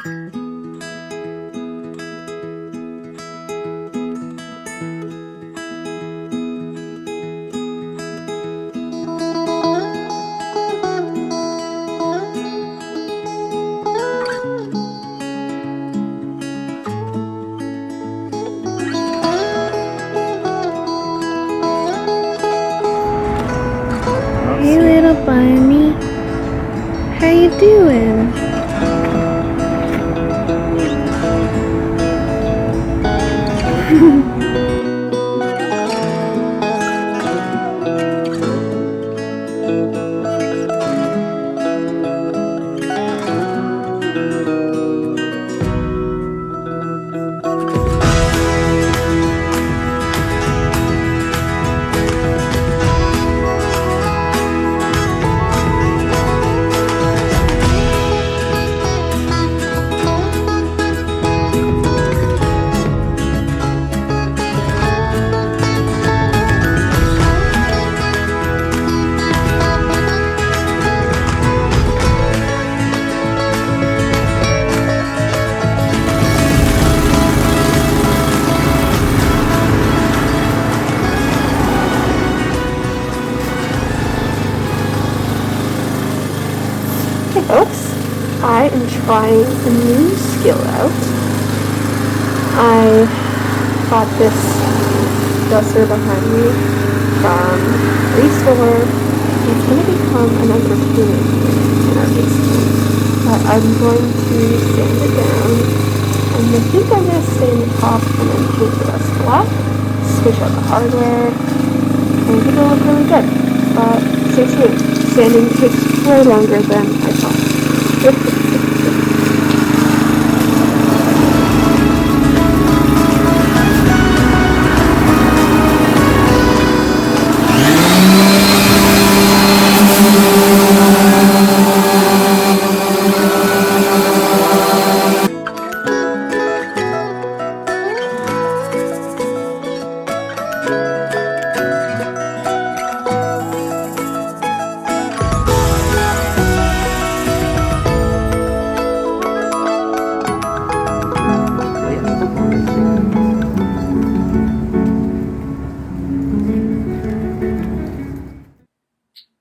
Hey little bunny, how you doing? Hey folks, I am trying a new skill out. I bought this dusser behind me from a store. It's going to become an entertainment in our basement. But I'm going to sand it down, and I think I'm going to sand the top and then paint the rest black, switch out the hardware, and I think it'll look really good. But stay tuned. Sanding takes way longer than I thought.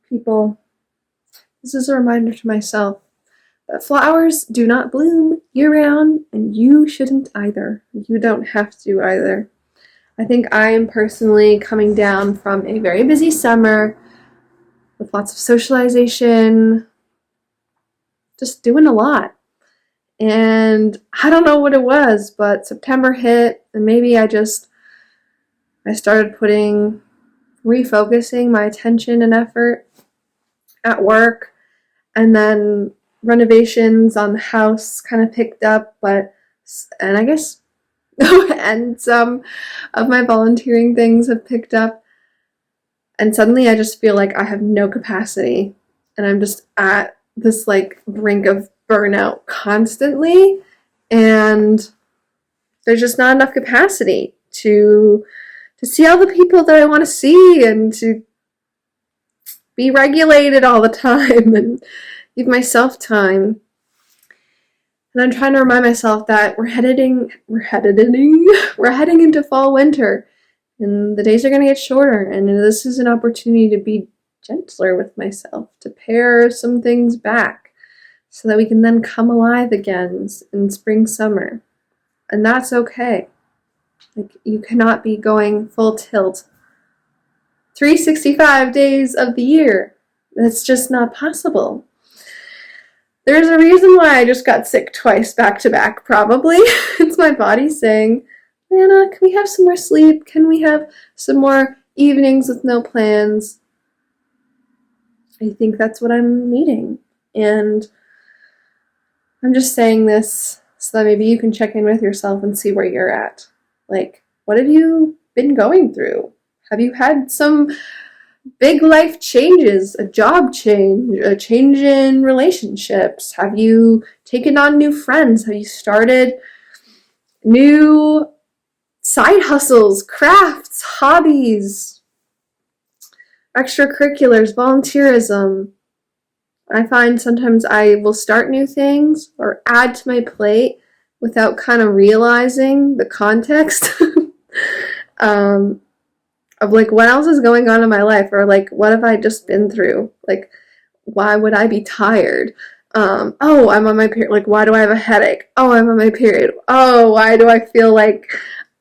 People, this is a reminder to myself that flowers do not bloom year-round, and you shouldn't either. You don't have to either. I think I am personally coming down from a very busy summer with lots of socialization, just doing a lot. And I don't know what it was, but September hit, and maybe I started refocusing my attention and effort at work, and then renovations on the house kind of picked up, and I guess and some of my volunteering things have picked up, and suddenly I just feel like I have no capacity, and I'm just at this like brink of burnout constantly, and there's just not enough capacity to see all the people that I want to see, and to be regulated all the time, and give myself time. And I'm trying to remind myself that we're heading into fall, winter, and the days are going to get shorter, and this is an opportunity to be gentler with myself, to pare some things back so that we can then come alive again in spring, summer. And that's okay. Like, you cannot be going full tilt 365 days of the year. That's just not possible. There's a reason why I just got sick twice back to back, probably. It's my body saying, Anna, can we have some more sleep? Can we have some more evenings with no plans? I think that's what I'm needing. And I'm just saying this so that maybe you can check in with yourself and see where you're at. Like, what have you been going through? Have you had some big life changes, a job change, a change in relationships? Have you taken on new friends? Have you started new side hustles, crafts, hobbies, extracurriculars, volunteerism? I find sometimes I will start new things or add to my plate without kind of realizing the context of like what else is going on in my life, or like what have I just been through? Like, why would I be tired? Oh, I'm on my period. Like, why do I have a headache? Oh, I'm on my period. Oh, why do I feel like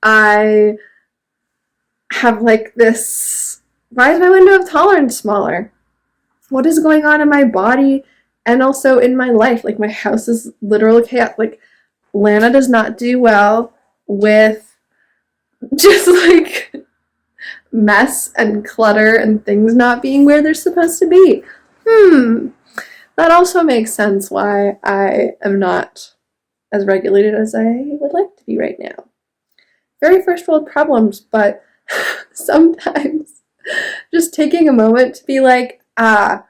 I have like this? Why is my window of tolerance smaller? What is going on in my body and also in my life? Like, my house is literal chaos. Like, Lana does not do well with just like mess and clutter and things not being where they're supposed to be. That also makes sense why I am not as regulated as I would like to be right now. Very first world problems, but sometimes just taking a moment to be like, there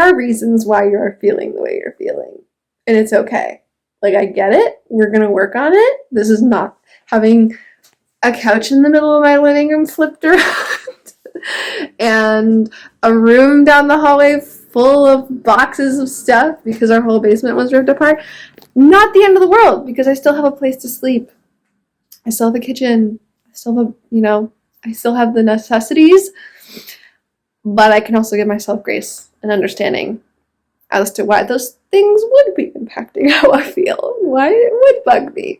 are reasons why you're feeling the way you're feeling, and it's okay. Like, I get it. We're going to work on it. This is not having a couch in the middle of my living room flipped around and a room down the hallway full of boxes of stuff because our whole basement was ripped apart. Not the end of the world, because I still have a place to sleep. I still have a kitchen. I still have, I still have the necessities, but I can also give myself grace and understanding as to why those things would be impacting how I feel, why it would bug me.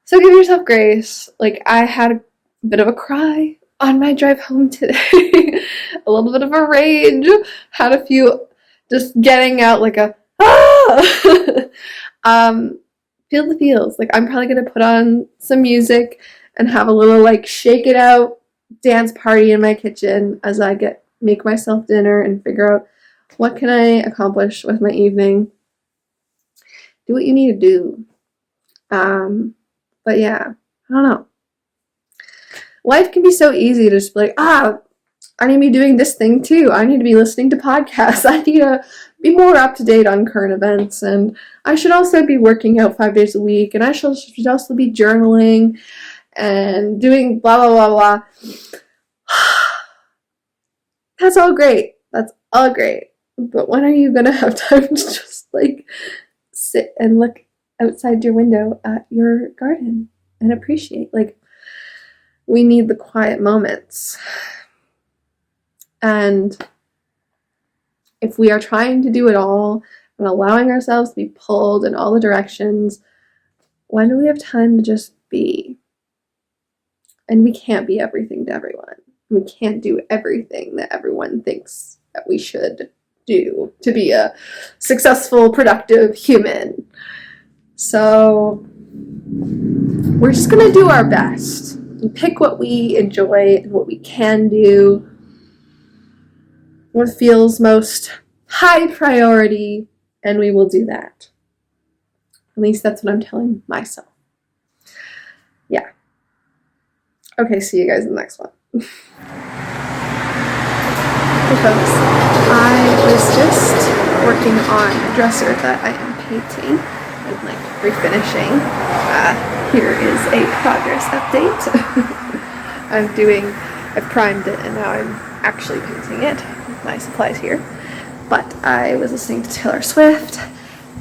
So give yourself grace. Like, I had a bit of a cry on my drive home today, a little bit of a rage, had a few just getting out like a, feel the feels. Like, I'm probably going to put on some music and have a little like shake it out dance party in my kitchen as I make myself dinner and figure out what can I accomplish with my evening. Do what you need to do. But yeah, I don't know. Life can be so easy to just be like, I need to be doing this thing too. I need to be listening to podcasts. I need to be more up to date on current events. And I should also be working out 5 days a week. And I should also be journaling and doing blah, blah, blah, blah. That's all great. That's all great. But when are you going to have time to just like sit and look outside your window at your garden and appreciate? Like, we need the quiet moments. And if we are trying to do it all and allowing ourselves to be pulled in all the directions, when do we have time to just be? And we can't be everything to everyone. We can't do everything that everyone thinks that we should do to be a successful, productive human. So we're just going to do our best and pick what we enjoy and what we can do, what feels most high priority, and we will do that. At least that's what I'm telling myself. Yeah. Okay, see you guys in the next one. Hey folks, I was just working on a dresser that I am painting and like refinishing. Here is a progress update. I've primed it and now I'm actually painting it with my supplies here. But I was listening to Taylor Swift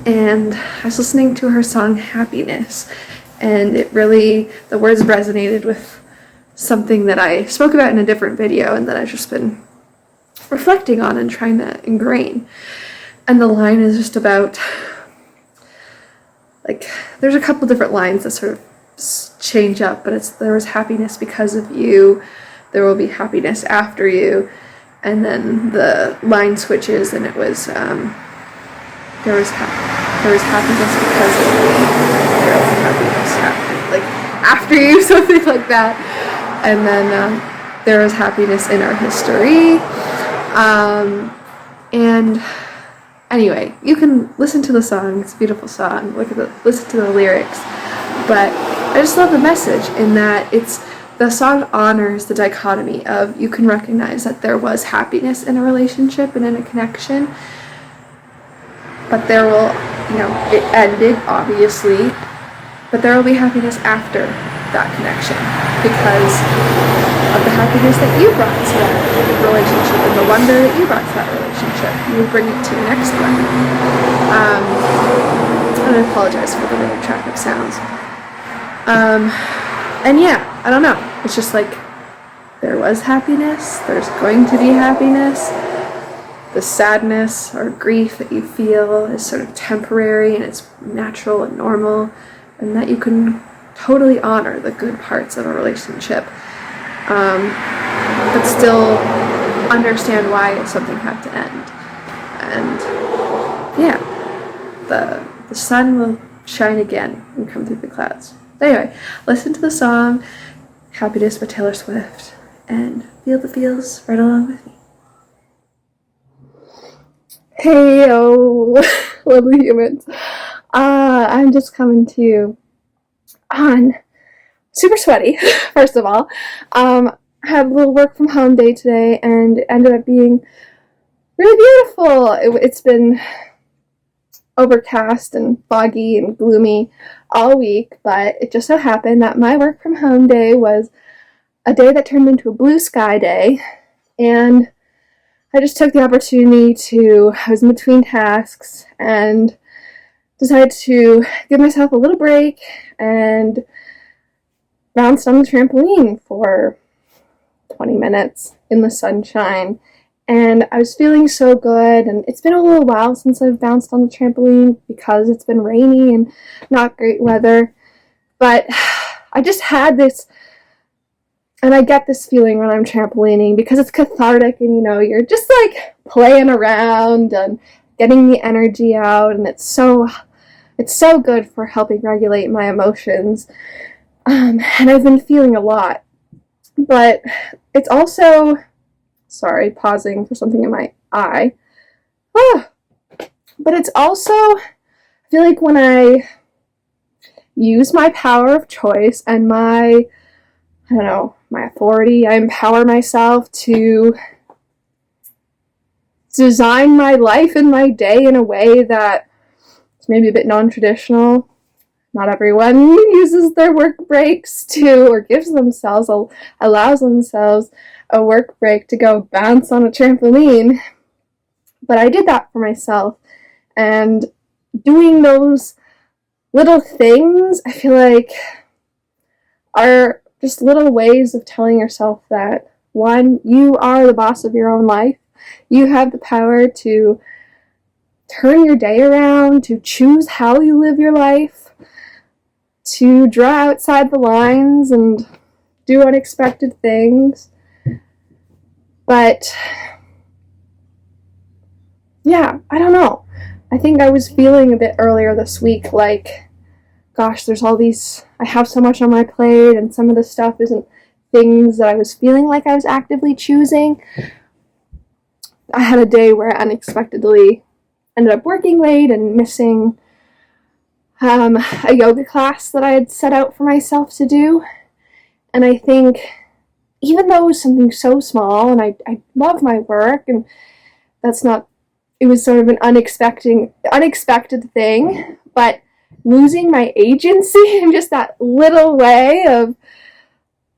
and I was listening to her song Happiness, and the words resonated with something that I spoke about in a different video and that I've just been reflecting on and trying to ingrain. And the line is just about, like, there's a couple different lines that sort of change up, but there was happiness because of you, there will be happiness after you, and then the line switches and it was there was happiness because of me, there will be happiness after you, something like that. And then there was happiness in our history. And anyway, you can listen to the song. It's a beautiful song. Listen to the lyrics. But I just love the message in that the song honors the dichotomy of, you can recognize that there was happiness in a relationship and in a connection, but there will, it ended obviously, but there will be happiness after that connection, because of the happiness that you brought to that relationship and the wonder that you brought to that relationship. You bring it to the next one. And I apologize for the really traffic sounds. And yeah, I don't know. It's just like, there was happiness, there's going to be happiness. The sadness or grief that you feel is sort of temporary and it's natural and normal, and that you can totally honor the good parts of a relationship, but still understand why something had to end. And yeah, the sun will shine again and come through the clouds. Anyway, listen to the song Happiness by Taylor Swift and feel the feels right along with me. Hey-o, lovely humans. I'm just coming to you on super sweaty, first of all. I had a little work from home day today and it ended up being really beautiful. It's been overcast and foggy and gloomy all week, but it just so happened that my work from home day was a day that turned into a blue sky day, and I just took the opportunity I was in between tasks and decided to give myself a little break and bounced on the trampoline for 20 minutes in the sunshine. And I was feeling so good, and it's been a little while since I've bounced on the trampoline because it's been rainy and not great weather. But I just had this, and I get this feeling when I'm trampolining because it's cathartic and, you're just like playing around and getting the energy out, and it's so good for helping regulate my emotions. And I've been feeling a lot. But it's also, sorry, pausing for something in my eye. But it's also, I feel like when I use my power of choice and my authority, I empower myself to design my life and my day in a way that is maybe a bit non-traditional. Not everyone uses their work breaks or allows themselves a work break to go bounce on a trampoline. But I did that for myself. And doing those little things, I feel like, are just little ways of telling yourself that, one, you are the boss of your own life. You have the power to turn your day around, to choose how you live your life, to draw outside the lines and do unexpected things. But yeah, I don't know. I think I was feeling a bit earlier this week like, gosh, I have so much on my plate, and some of the stuff isn't things that I was feeling like I was actively choosing. I had a day where I unexpectedly ended up working late and missing a yoga class that I had set out for myself to do. And I think, even though it was something so small, and I love my work, and it was sort of an unexpected thing, but losing my agency in just that little way of,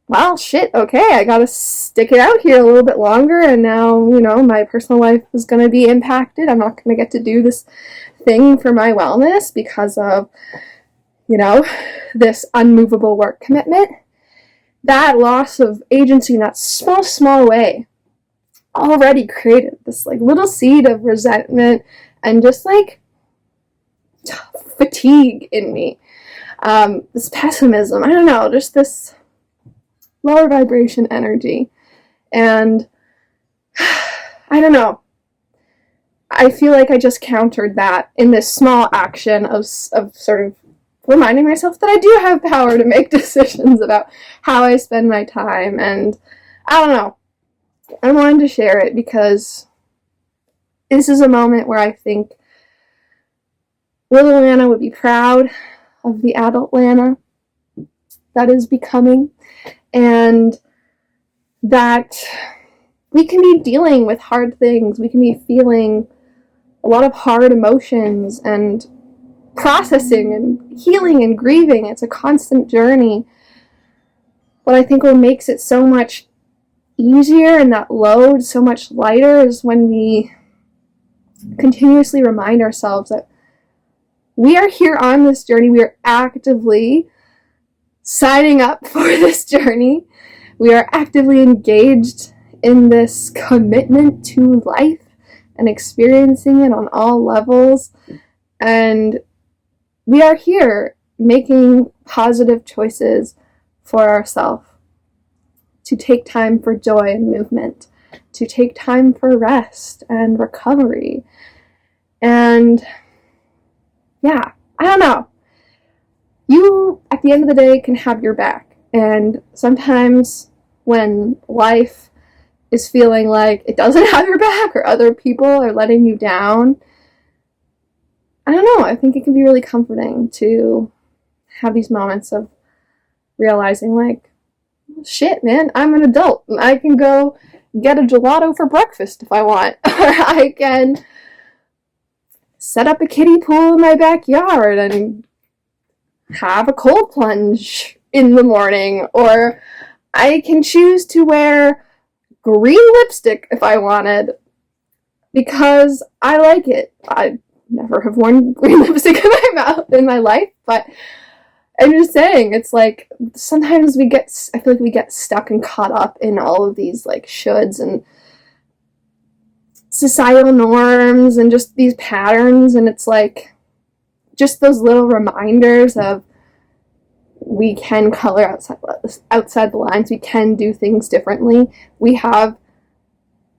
well, shit, okay, I gotta stick it out here a little bit longer, and now, my personal life is gonna be impacted. I'm not gonna get to do this thing for my wellness because of, this unmovable work commitment. That loss of agency in that small way already created this little seed of resentment and just fatigue in me. This pessimism, I don't know, just this lower vibration energy. And I don't know. I feel like I just countered that in this small action of sort of reminding myself that I do have power to make decisions about how I spend my time. And I don't know. I wanted to share it because this is a moment where I think little Lana would be proud of the adult Lana that is becoming, and that we can be dealing with hard things. We can be feeling a lot of hard emotions and processing and healing and grieving. It's a constant journey. But I think what makes it so much easier and that load so much lighter is when we continuously remind ourselves that we are here on this journey. We are actively signing up for this journey. We are actively engaged in this commitment to life and experiencing it on all levels. And we are here making positive choices for ourselves, to take time for joy and movement, to take time for rest and recovery. And yeah, I don't know. You, at the end of the day, can have your back. And sometimes when life is feeling like it doesn't have your back or other people are letting you down, I don't know, I think it can be really comforting to have these moments of realizing, like, shit, man, I'm an adult and I can go get a gelato for breakfast if I want, or I can set up a kiddie pool in my backyard and have a cold plunge in the morning, or I can choose to wear green lipstick if I wanted because I like it. I never have worn green lipstick in my life, but I'm just saying, it's like sometimes I feel like we get stuck and caught up in all of these like shoulds and societal norms and just these patterns, and it's like just those little reminders of we can color outside the lines, we can do things differently. We have,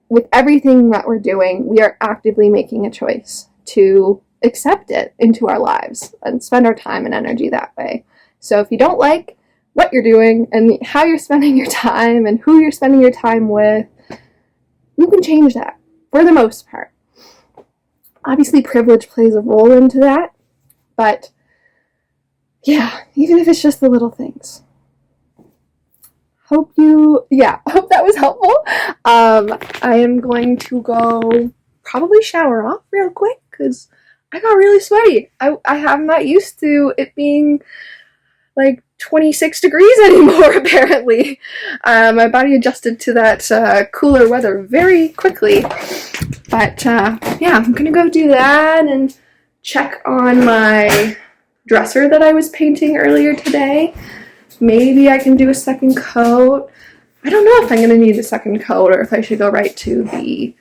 with everything that we're doing, we are actively making a choice to accept it into our lives and spend our time and energy that way. So if you don't like what you're doing and how you're spending your time and who you're spending your time with, you can change that for the most part. Obviously, privilege plays a role into that, but yeah, even if it's just the little things. Hope that was helpful. I am going to go probably shower off real quick because I got really sweaty. I'm not used to it being like 26 degrees anymore, apparently. My body adjusted to that cooler weather very quickly. But yeah, I'm gonna go do that and check on my dresser that I was painting earlier today. Maybe I can do a second coat. I don't know if I'm gonna need a second coat or if I should go right to the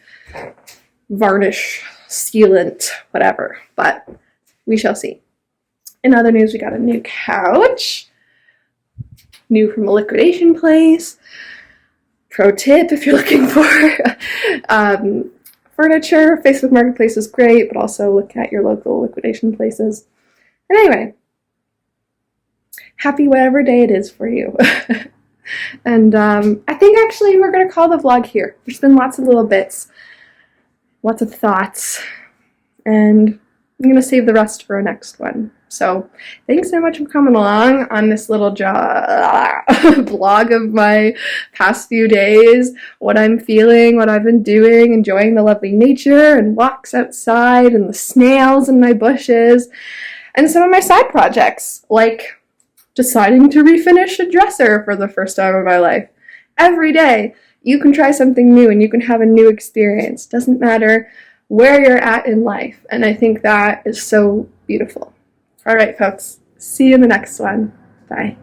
varnish, sealant, whatever, but we shall see. In other news, we got a new couch, new from a liquidation place. Pro tip, if you're looking for furniture, Facebook Marketplace is great, but also look at your local liquidation places. And anyway, happy whatever day it is for you. And I think actually we're going to call the vlog here. There's been lots of little bits, lots of thoughts, and I'm going to save the rest for our next one. So thanks so much for coming along on this little vlog of my past few days, what I'm feeling, what I've been doing, enjoying the lovely nature and walks outside and the snails in my bushes, and some of my side projects, like deciding to refinish a dresser for the first time in my life. Every day you can try something new and you can have a new experience. Doesn't matter where you're at in life, and I think that is so beautiful. All right, folks, see you in the next one. Bye.